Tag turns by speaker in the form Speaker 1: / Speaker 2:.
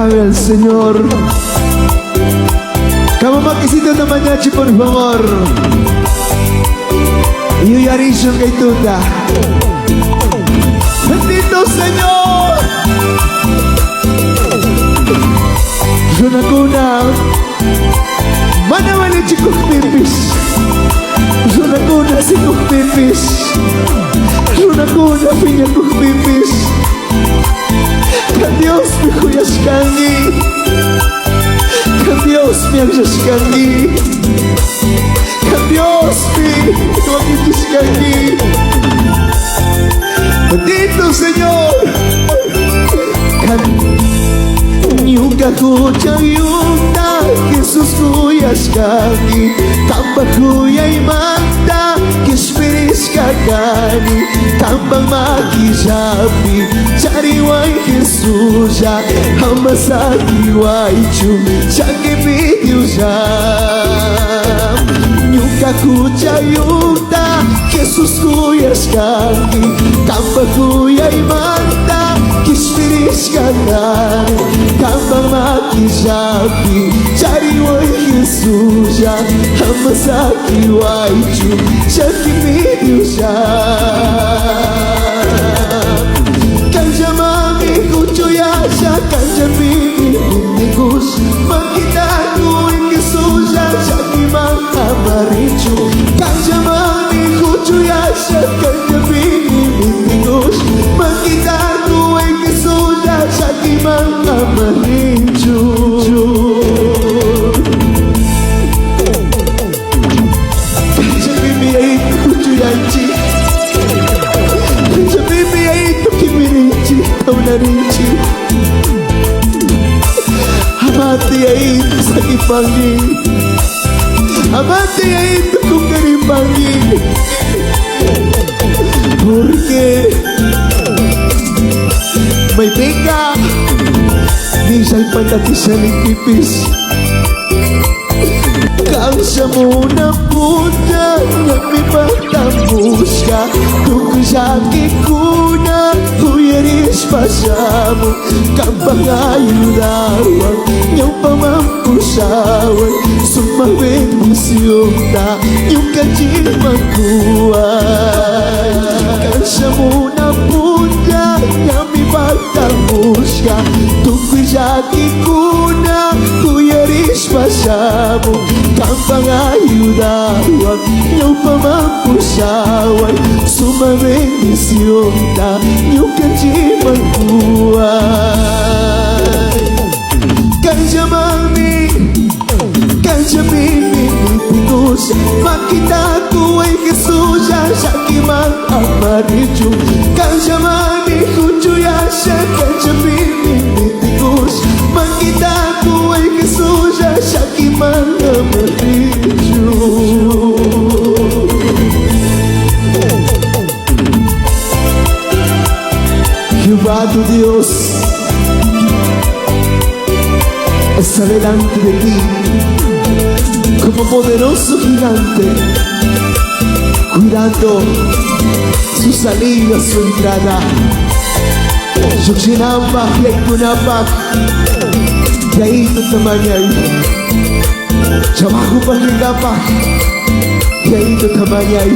Speaker 1: alabe al Señor. Kamamakisito naman niya, por favor. Iyuyarisun kay Tuta. Bendito Señor. Sunakuna manawali chikuk pipis. Sunakuna sikuk pipis. Sunakuna pinya kuk pipis. Kan Dios mi kuyas kangi. Kan Dios mi agsas kangi. Kan Dios mi tuwakitis kangi. Bendito Señor. Kan Nyuga ko chayuta Jesus kuyas kami Tambah kuyay manda Kispiris kakani Tambang makisabi Cariway Jesus Hamasaki way chum Sakibidyo sa Nyuga ko chayuta Jesus kuyas kami Tambah kuyay manda Kispiris kakani Tambang makisabi Cariway Jesus Hamasaki way chum Sakibidyo sa Kanja mami kucuyasa Kanja bibi indigus Makita ko Jesus Sakimang amarichu Kanja mami kucuyasa Kanja bibi indigus Makita ko Jesus Sakimang amarichu Kanja bibi ay kucuyanchi Kanja bibi ay tukimirinchi Taunarichi Amati ay sakipangi Amati ay tukungaripangi Porque may teka Minsan pagkatisaling pipis Kausa mo na puta Ngami patapos ka Kung sakit ko na Huyaris pasamo Kapangayudawan Niyong pamampusawan Sumabendisyon na Yung kajimang kuwan Kausa mo na puta Ngami patapos ka Kung sakit ko na Huyaris pasamo Kapangayudawan Niyong pamampusawan Sumabendisyon na Yung kajimang kuwan Kanja mami Kanja mimi Pikus Makita ko ay Jesus Sakimang amarichu Kanja mami Kucuyasa Kanja mimi Pikus Makita ko ay Jesus Sakimang amarichu Llevado Dios está delante de ti como poderoso gigante, cuidando su salida, su entrada. Yochinamba, Yaitunamba, Yaito Tamayay, Chabajo Paligapa, Yaito Tamayay.